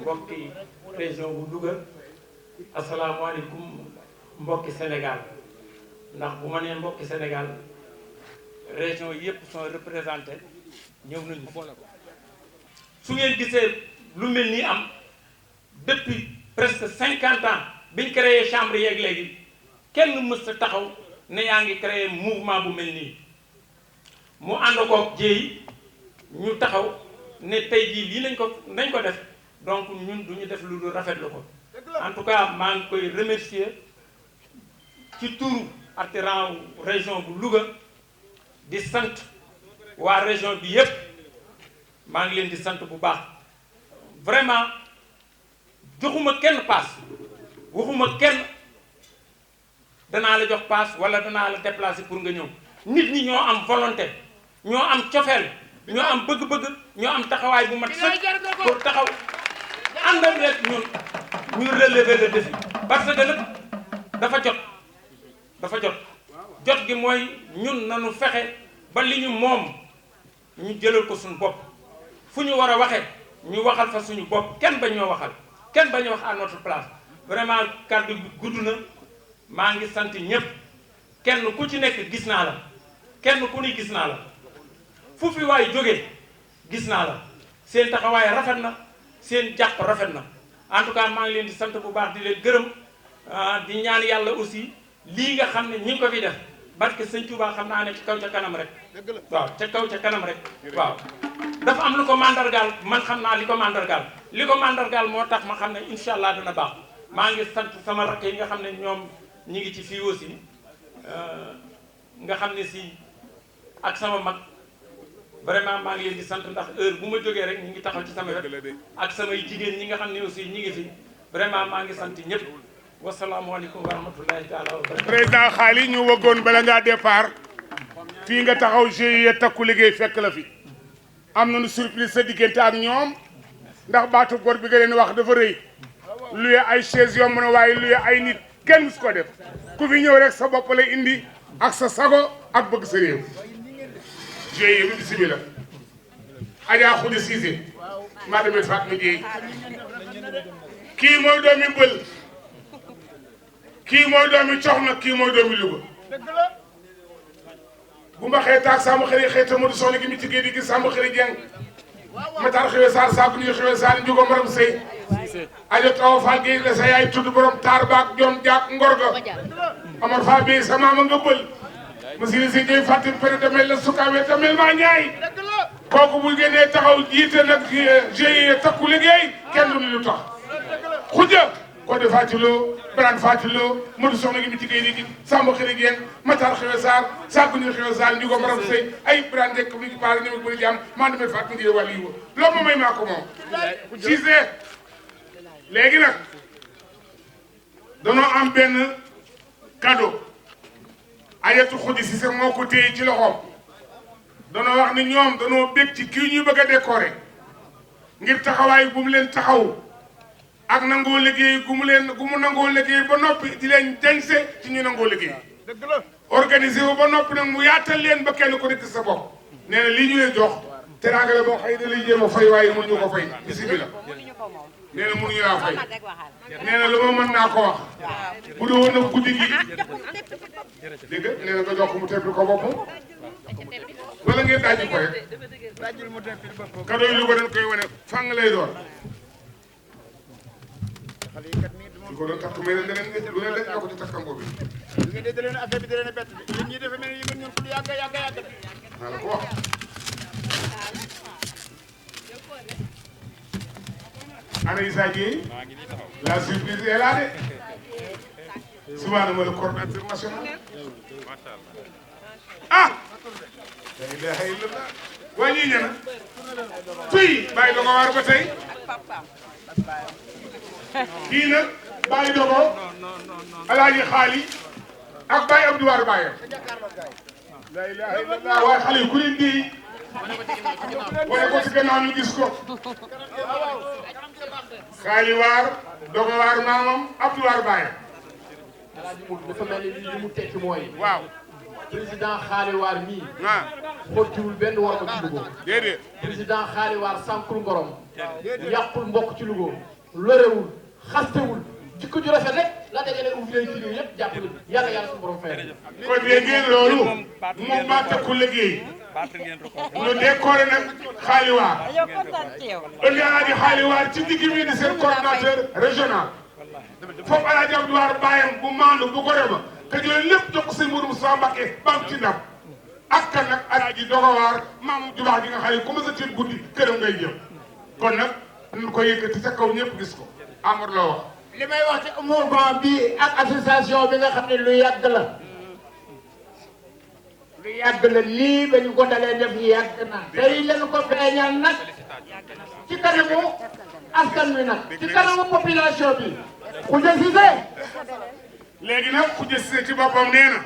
mbokki région bu Louga asalaamaaleykum mbokki Sénégal ndax bu ma nee mbokki Sénégal région yëpp sont représentées ñëw nañu su ngeen gisee lu mel nii am depuis presque 50 ans biñ créé chambre yeeg léegi kenn mës a taxaw ne yaa ngi créé mouvement bu mel nii mu ànd koog jéey ñu taxaw ne tey jii lii nañ ko def donc ñun du ñu def lu dul rafetlu ko en tout cas maa ngi koy remercier ci turu artisan région bu Louga di sant waa région bi yépp maa ngi leen di sant bu baax vraiment joxuma kenn paas waxuma kenn danaa la jox paas wala danaa la déplacer pour nga ñëw nit ñi ñoo am volonté ñoo am cofeel ñoo am bëgg-bëgg ñoo am taxawaay bu mat sëkk pour taxaw ànd ak ñun ñu relever le défi parce que nag dafa jot gi mooy ñun nañu fexe ba li ñu moom ñu jëlal ko suñu bopp fu ñu war a waxee ñu waxal fa suñu bopp kenn bañ ñoo waxal kenn bañ a wax à notre place vraiment kàddu bi gudd na maa ngi sant ñëpp kenn ku ci nekk gis naa la kenn ku ni gis naa la fu fi waay jógee gis naa la seen taxawaay rafet na seen jàpp rafet na en tout cas maa ngi leen di sant bu baax di leen gërëm di ñaan yàlla aussi lii nga xam ne ñi ngi ko fi def barke sëñ Touba xam naa ne ci kaw ca kanam rek waaw ca kaw ca kanam rek waaw dafa am lu ko mandargaal man xam naa li ko mandargaal moo tax ma xam ne incha allah dina baax maa ngi sant sama rakk yi nga xam ne ñoom ñi ngi ci fii aussi nga xam ne si ak sama mag vraiment maa ngi leen di sant ndax heure bu ma jógee rek ñi ngi taxaw ci sama wet ak samay jigéen ñi nga xam ne aussi ñi ngi fi vraiment maa ngi sant ñëpp wasalaamualeykum wa rahmatullahi taala wa barakatu. président Xaali ñu wëggoon bala ngaa départ fii nga taxaw GIE takku liggéey fekk la fi am nañu surprise sa diggante ak ñoom ndax baatu góor bi nga leen wax dafa rëy luye ay chaise yomb na waaye luye ay nit kenn mus ko def ku fi ñëw rek sa bopp lay indi ak sa sago ak bëgg sa réew GIE bi bismillah Adja Khoudia Cissé madame Fatma Dieye kii mooy doomi bël kii mooy doomi Coxna kii mooy doomi Louga bu ma xëy taag sàmm xëri xëy tamadu soxna gi mi ci géej gi sàmm xëri jeng matar xewe saar saaku ñu xewe saar njugo maram sëy ajo taw Fall Gueye la sa yaay tudd borom taar baak jom jaak ngor ga Amar Fall Bey sa maama nga bël monsieur si jëy fàttin pere damel la sukaawe damel maa ñaay kooku bu génnee taxaw jiite nag GIE takku liggéey kenn du ni lu tax xuja ko de Fatiloo Birane Fatiloo Modou soxna gi mi ci géej gi Samba xëri geen Matar xewe saar saaku ñu xewe saar njugo maram sëy ay Birane dekk mi baal ñëw bëri jàmm maa demee Fatou Ndiaye wàll yi loo ma may maa ko moom Cissé léegi nag danoo am benn cadeau Ajatou Khoudia Cissé moo ko téye ci loxoom danoo wax ni ñoom danoo bég ci kii ñuy bëgg a décorer ngir taxawaay bu mu leen taxaw ak nangoo liggéey gu mu nangoo liggéey ba noppi di leen jañse ci ñu nangoo liggéey organiser wu ba noppi nag mu yaatal leen ba kenn ko nekk sa bopp nee na lii ñu leen jox teraanga la boo xëy da lay jéem a fay waaye mënuñu ko fay bisimilah nee na mënuñu laa fay nee na lu ma mën naa ko wax bu dee woon nag guddi gi dégg nga nee na nga jox ko mu teppi ko boppam wala ngeen daaji ko rek cadeau yi lu ko dañ koy wane fàng lay doon su ko doon takk mais nag leneen lu ne daj na ko ci takkam boobu ngeen de leen affaire bi da leen a bett yéen ñii dafa mel ni yëngal ñun ko lu yàgg naa la ko wax ana Issa Dieye la surprise est là de Soubana mooy le coordinateur national ah la ilaha illallah waa ñii ñana tuy bàyyi dogo waar ba tey kii nag bàyyi dogo alaaji xaali ak bàyyi Abdou War bàyyam la ilaha illallah waaye xale yi ku leen di wane ko ci gannaaw ñu gis ko xaali waar dogo waar maamam Abdou War bàyyam alaaji mu dafa mel ni li mu tekki mooy waaw président xaali waar mii ah xottiwul benn war ma ci dugub déedéet président xaali waar sànkul ngorom yàqul mbokk ci Louga lorewul xastewul jikko ju rafet rek la dajale ouvrier ci réew yëpp jàppale yàlla yàlla suñu borom fayal. kon dégg ngeen loolu moom maa takku liggéey ñu décoré nag xaaliwaar ëllëg alaaji xaaliwaar ci digg bi di seen coordonnateur régional foofu alaaji Abdoulaye bàyyam bu maandu bu gore ba te jëlee lépp jox ko sëñ Mourou Moussa Mbacké bam ci ndam ak kan nag alaaji dogawaar maam ju baax gi nga xam ne ku ma sa tiit guddi këram ngay jëm kon nag ñu ko yëkkati sa kaw ñëpp gis ko Amadou la wax. li may wax ci mouvement bi ak association bi nga xam ne lu yàgg la lu yàgg la lii ba ñu ko dalee def yàgg na tey lañu ko feeñal nag ci kanamu askan wi nag ci kanamu population bi Khoudia Cissé léegi nag Khoudia Cissé ci boppam nee na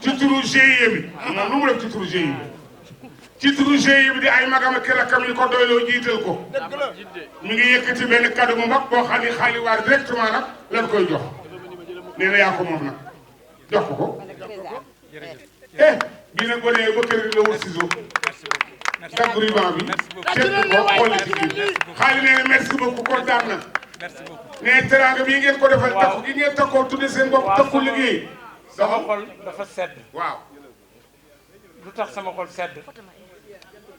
ci turu GIE bi moom lu mu def ci turu GIE bi ci turu GIE bi di ay magam ak rakkam yi ko doyloo jiital ko mi ngi yëkkati benn cadeau mu mag boo xam ne xaaliwaar directement nag lañ koy jox nee na yaa ko moom nag jox ko bii nag boo nee ba kër gi nga wut ciseau dagg ruban bi teg ko xool ci biir xaali nee na merci beaucoup kontaan na nee teraanga bii ngeen ko defal takku gi ngeen takkoo tudde seen bopp takku liggéey sama xol dafa sedd waaw lu tax sama xol sedd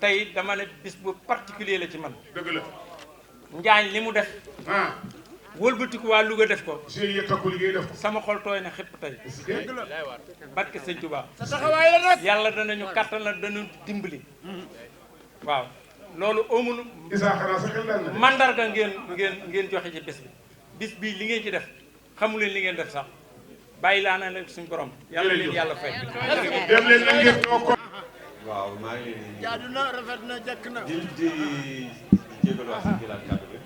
tey dama ne bis bu particulier la ci man dëgg la Njaañ li mu def ah wëlbatiku waa Louga def ko GIE takku liggéey def ko sama xol tooy na xëpp tey barke sëñ Touba taxawaay la nag yàlla danañu kàttan la danañu dimbali waaw loolu amul Issa xanaa sa xel daal na mandarga ngeen joxe ci bis bii li ngeen ci def xamu leen li ngeen def sax bàyyi laa na leen suñ borom yàlla leen yàlla fay dem leen na ngeen ñoo ko waaw maa ngi leen di jaadu na rafet na jekk na di jégalu wax si jëlaat kàddu bi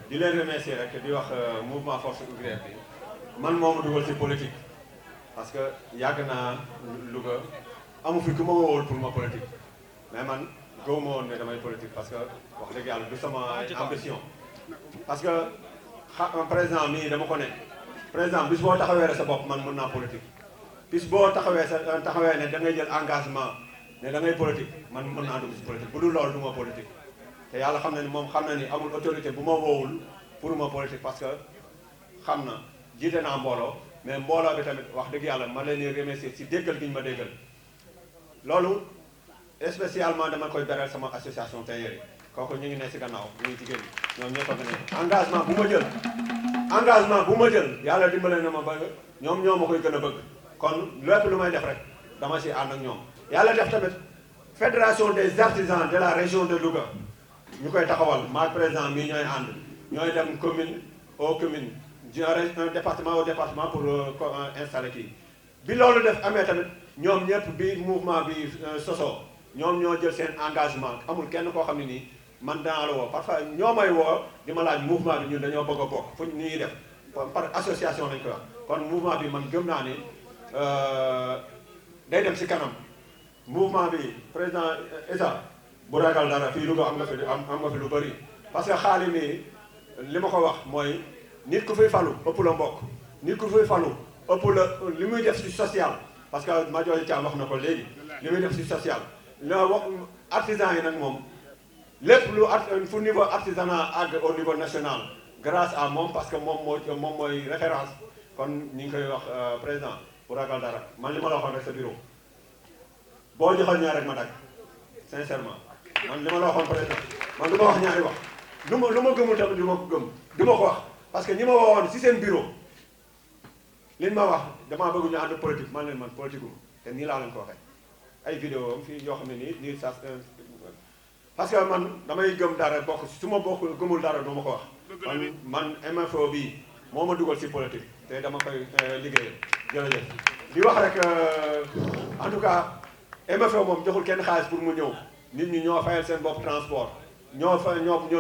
di leen remercier rek di wax mouvement force ouvrière bi man moo ma dugal ci politique parce que yàgg naa Louga amu fi ku ma woowul pour ma politique mais man gëw ma woon ne damay politique parce que wax dëgg yàlla du sama ambition parce que président mii dama ko ne président bis boo taxawee rek sa bopp man mën naa politique bis boo taxawee ne da ngay jël engagement ne da ngay politique man mën naa dugg si politique bu dul loolu du ma politique te yàlla xam na ni moom xam na ni amul autorité bu ma woowul pour ma politique parce que xam na jiite naa mbooloo mais mbooloo bi tamit wax dëgg yàlla ma leen di remercier si déggal gi ñu ma déggal loolu spécialement dama koy beral sama association tailleur yi kooku ñu ngi ne si gannaaw ñu jigéen ñi ñoom ñëpp a ngi ne engagement bu ma jël yàlla dimbale na ma ba ñoom ñoo ma koy gën a bëgg kon lépp lu may def rek dama si ànd ak ñoom yàlla def tamit fédération des artisans de la région de Louga ñu koy taxawal maak président mii ñooy ànd ñooy dem commune au commune un département au département pour installer kii bi loolu def amee tamit ñoom ñëpp bi mouvement bi sosoo ñoom ñoo jël seen engagement amul kenn koo xam ne nii man danaa la woo parfois ñoo may woo di ma laaj mouvement bi ñun dañoo bëgg a bokk fu ñu ñuy def par association lañ koy wax kon mouvement bi man gëm naa ni day dem si kanam mouvement bi président Issa bu ragal dara fii Louga am nga fi lu bëri parce que xaali nii li ma ko wax mooy nit ku fiy falu ëpp la mbokk nit ku fiy falu ëpp la li muy def si social parce que Madior Thiam wax na ko léegi li muy def si social la wax artisan yi nag moom lépp lu fu niveau artisanat àgg au niveau national grâce à moom parce que moom mooy référence kon ñu ngi koy wax président bu ragal dara man li ma la waxoon rek sa bureau boo joxoon ñaar rek ma dagg sincèrement man li ma la waxoon président man du ma wax ñaari wax lu ma gëmul tamit du ma ko gëm du ma ko wax parce que ñi ma woowoon si seen bureau liñ ma wax damaa bëgg ñu ànd politique man leen man politique te nii laa leen ko waxee ay vidéo am fii yoo xam ne nii ça parce que man damay gëm dara bokk su ma bokk gëmul dara du ma ko wax man MFO bii moo ma dugal si politique te dama koy liggéeyal jërëjëf di wax rek en tout cas MFO moom joxul kenn xaalis pour mu ñëw nit ñi ñoo fayal seen bopp transport ñoo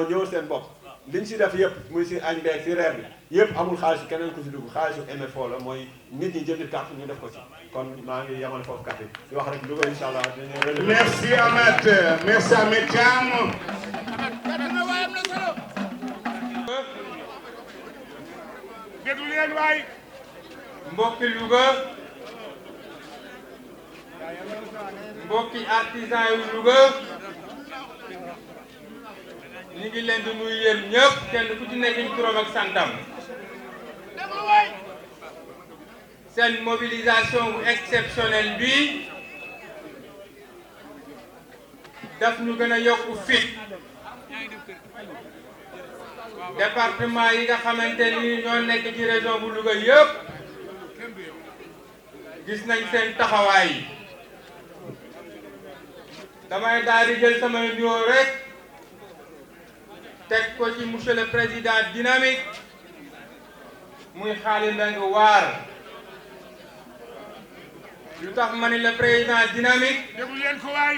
ñëw seen bopp liñ si def yëpp muy si añ beeg si reer bi yëpp amul xaalisu keneen ku si dugg xaalisu MFO la mooy nit ñi jënd carte ñu def ko si kon maa ngi yamal foofu carte di wax rek Louga incha allah dañuy merci Amath merci Amath Thiam déglu leen waay mbokki Louga mbokki artisan yu Louga ñu ngi leen di nuyu yéen ñëpp kenn ku ci nekk ñu turam ak santam seen mobilisation bu exceptionnelle bi daf ñu gën a yokku fit département yi nga xamante ni ñoo nekk ci région bu Louga yëpp gis nañ seen taxawaay damay daal di jël sama nuyoo rek teg ko ci monsieur le président dynamique muy Khaly Mbengue War lu tax ma ni le président dynamique déglu leen ko waay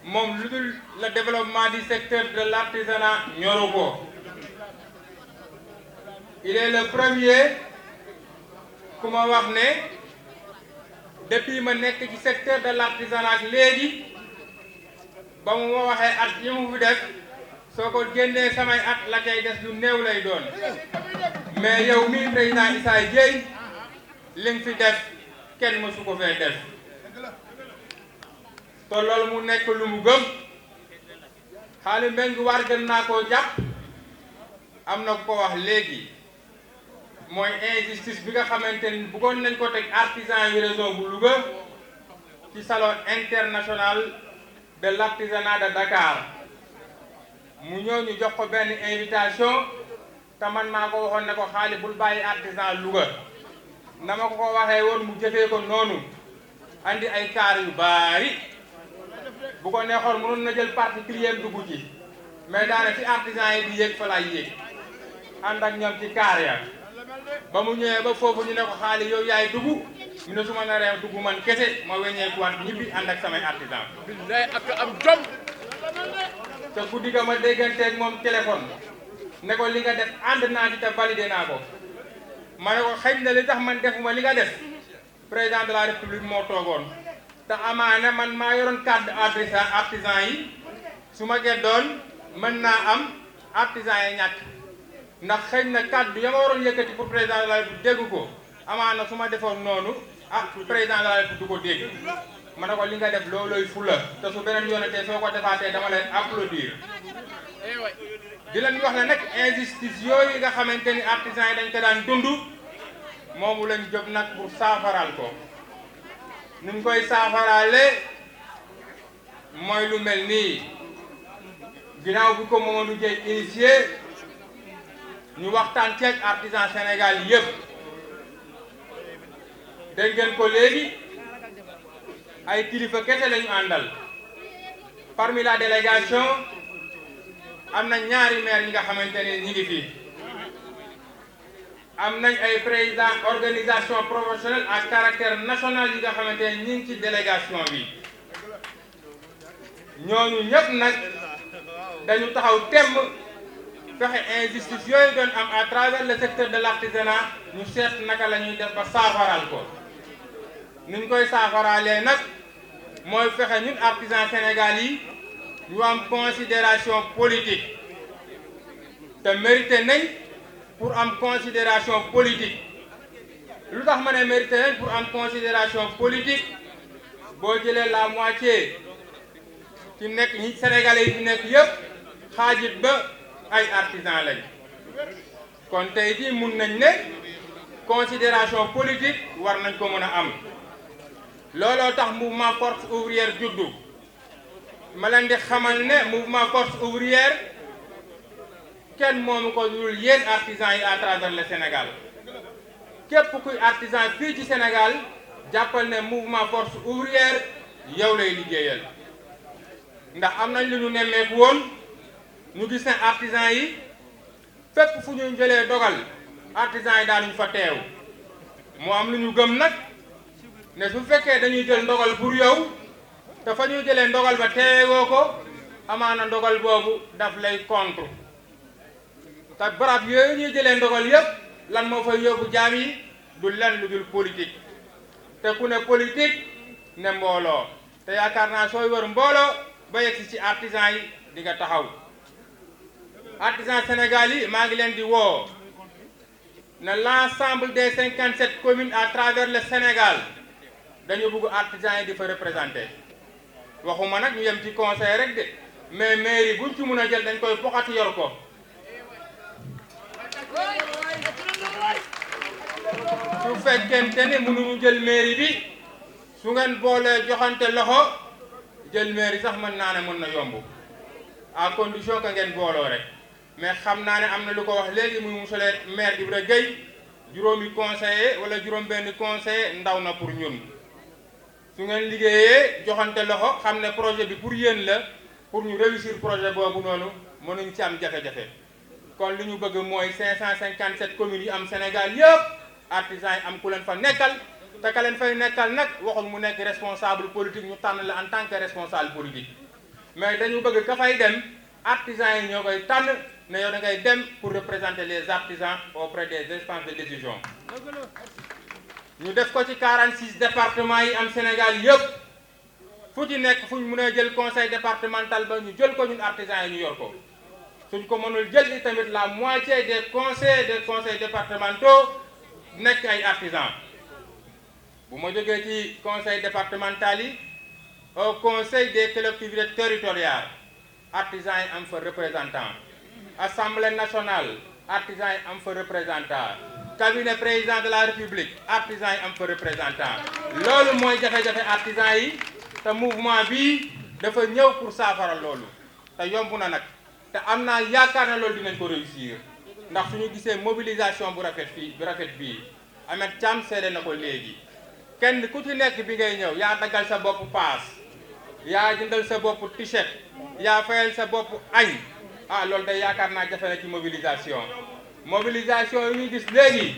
moom lu dul le développement du secteur de l'artisanat ñoru ko il est le premier ku ma wax ne depuis ma nekk ci secteur de l'artisanat léegi ba mu ma waxee at yi mu fi def soo ko génnee samay at la cay des lu néew lay doon mais yow mii président Issa Dieye li nga fi def kenn mësu ko fee def te loolu mu nekk lu mu gëm Khaly Mbengue War gën naa koo jàpp am na ko wax léegi mooy injustice bi nga xamante ni bëggoon nañ ko teg artisan yu région bu Louga ci salon international de l'artisanat de Dakar mu ñëw ñu jox ko benn invitation te man maa ko waxoon ne ko Khaly bul bàyyi artisan Louga na ma ko waxee woon mu jëfee ko noonu andi ay kaar yu bari bu ko neexoon mënoon na jël particulier dugg ci mais daanaka fi artisan yi di yéeg fa laay yéeg ànd ak ñoom ci kaar ya ba mu ñëwee ba foofu ñu ne ko Khaly yow yaay dugg mu ne su ma naree dugg man kese ma weññeekuwaat ñibbi ànd ak samay artisan billaay ak am jom te guddi ga ma dégganteeg moom téléphone ne ko li nga def ànd naa ci te validé naa ko ma ne ko xëy na li tax man defuma li nga def président de la république moo toogoon te amaana man maa yoroon carte artisan yi su ma geddoon mën naa am artisan yi ñàkk ndax xëy na kàddu ya ma waroon yëkkati pour président de la république dégg ko amaana su ma defoon noonu président de la république du ko dégg ma ne ko li nga def loolooy fula te su beneen yoonatee soo ko defaatee dama leen applaudir di leen wax ne nag injustice yooyu nga xamante ni artisans yi dañ ko daan dund moomu lañ jóg nag pour saafaral ko nuñ koy saafaraale mooy lu mel nii ginnaaw bi ko Mamadou Dieye initié ñu waxtaan ceeg artisan Sénégal yëpp dégg ngeen ko léegi ay kilifa kese lañu àndal parmi la délégation am na ñaari maire yi nga xamante ne ñi ngi fii am nañ ay président organisation professionnelle à caractère national yi nga xamante ne ñi ngi ci délégation bi ñooñu ñëpp nag dañu taxaw temm fexe injustice yooyu doon am à travers le secteur de l'artisanat ñu seet naka la ñuy def ba saafaral ko nuñ koy saafaraalee nag mooy fexe ñun artisan Sénégal yi ñu am considération politique te mérité nañ pour am considération politique lu tax ma ne mérité nañ pour am considération politique boo jëlee la moitié ci nekk ñi Sénégalais yi fi nekk yëpp xaajit ba ay artisan lañ kon tey jii mun nañ ne considération politique war nañ ko mën a am looloo tax mouvement force ouvrière juddu ma leen di xamal ne mouvement force ouvrière kenn moomu ko dul yéen artisans yi à travers le Sénégal képp kuy artisan fii ci Sénégal jàppal ne mouvement force ouvrière yow lay liggéeyal ndax am nañ lu ñu nemmeeku woon ñu gis ne artisan yi fépp fu ñu jëlee dogal artisan yi daanuñ fa teew moo am lu ñu gëm nag ne su fekkee dañuy jël ndogal pour yow te fa ñuy jëlee ndogal ba teewoo ko amaana ndogal boobu daf lay contre te barab yooyu ñuy jëlee ndogal yépp lan moo fay yóbbu jaam yi du lenn lu dul politique te ku ne politique ne mbooloo te yaakaar naa sooy wër mbooloo ba yegsi ci artisan yi di nga taxaw artisan Sénégal yi maa ngi leen di woo ne l'ensemble des 57 communes à travers le Sénégal dañu bëgg artisan yi di fa représenter waxuma nag ñu yem ci conseil rek de mais mairie buñ ci mun a jël dañ koy boxati yor ko su fekkente ni mënuñu jël mairie bi su ngeen boolee joxante loxo jël mairie sax mën naa ne mën na yomb à condition que ngeen booloo rek mais xam naa ne am na lu ko wax léegi muy monsieur le maire Ibra Gueye juróomi conseiller wala juróom benn conseiller ndaw na pour ñun su ngeen liggéeyee joxante loxo xam ne projet bi pour yéen la pour ñu réussir projet boobu noonu mënuñ ci am jafe-jafe kon li ñu bëgg mooy 557 communes yi am Sénégal yëpp artisans yi am ku leen fa nekkal te ka leen fay nekkal nag waxul mu nekk responsable politique ñu tànn la en tant que responsable politique mais dañu bëgg ka fay dem artisans yi ñoo koy tànn ne yow da ngay dem pour représenter les artisans auprès des instances de décision ñu def ko ci 46 départements yi am Sénégal yëpp fu ci nekk fu ñu mën a jël conseil départemental ba ñu jël ko ñun artisans yi ñu yor ko suñ ko mënul jël i tamit la moitié des conseils départementaux nekk ay artisans bu ma jógee ci conseil départemental yi au conseil des collectivités territoriales artisans yi am fa représentant assemblée nationale artisans yi am fa représentant cabinet président de la république artisans yi am fa représentant loolu mooy jafe-jafe artisans yi te mouvement bi dafa ñëw pour saafara loolu te yomb na nag te am naa yaakaar na loolu dinañ ko réussir ndax suñu gisee mobilisation bu rafet bii Ahmed Thiam seede na ko léegi kenn ku ci nekk bi ngay ñëw yaa daggal sa bopp paas yaa jëndal sa bopp t-shirt yaa fayal sa bopp añ loolu day yaakaar naa jafe na ci mobilisation yi ñuy gis léegi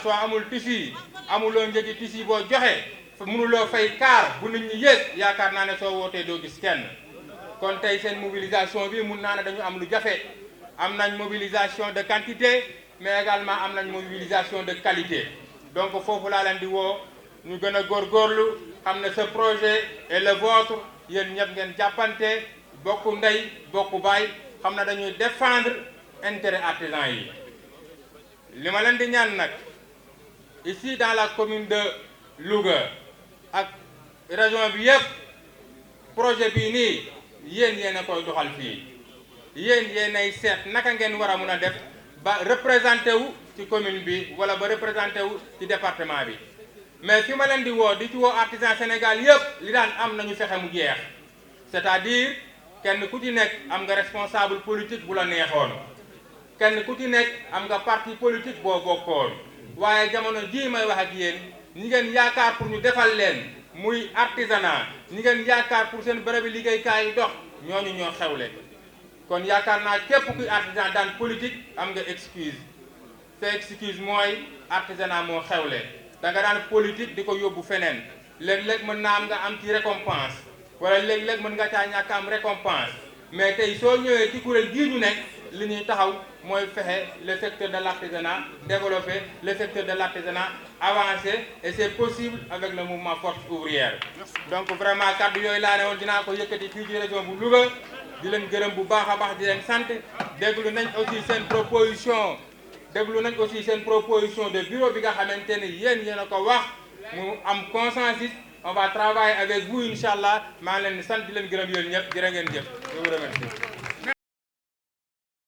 soo amul tissu amuloo njëgi tissu boo joxe mënuloo fay kaar bu nit ñi yëg yaakaar naa ne soo wootee doo gis kenn kon tey seen mobilisation bi mun naa ne dañu am lu jafe am nañ mobilisation de quantité mais également am nañ mobilisation de qualité donc foofu laa leen di woo ñu gën a góorgóorlu xam ne ce projet est le vôtre yéen ñëpp ngeen jàppante bokku ndey bokku baay xam ne dañuy défendre intérêt artisan yi li ma leen di ñaan nag ici dans la commune de Louga ak région bi yëpp projet bii nii yéen a koy doxal fii yéen ay seet naka ngeen war a mun a def ba représenté wu ci commune bi wala ba représenté wu ci département bi mais fi ma leen di woo di ci woo artisan Sénégal yëpp li daan am nañu fexe mu jeex c'est-à-dire kenn ku ci nekk am nga responsable politique bu la neexoon kenn ku ci nekk am nga parti politique boo bokkoon waaye jamono jii may wax ak yéen ñi ngeen yaakaar pour ñu defal leen muy artisanat ñi ngeen yaakaar pour seen bërëbi liggéeykaay yi dox ñooñu ñoo xewle kon yaakaar naa képp kuy artisan daan politique am nga excuse te excuse mooy artisanat moo xewle da nga daan politique di ko yóbbu feneen léeg-léeg mën naa am nga am ci récompense wala léeg-léeg mën nga caa ñàkk am récompense mais tey soo ñëwee ci kuréel gii ñu nekk li ñuy taxaw mooy fexe le secteur de l'artisanat développer le secteur de l'artisanat avancer et c'est possible avec le mouvement force ouvrière donc vraiment kàddu yooyu laa ne woon dinaa ko yëkkati fii ci région bu Louga di leen gërëm bu baax a baax di leen sant déglu nañ aussi seen proposition de bureau bi nga xamante ni yéen a ko wax mu am consensus on va travailler avec vous incha allah maa ngi leen di sant di leen gërëm yéen ñëpp jërë ngeen jëf je vous remercie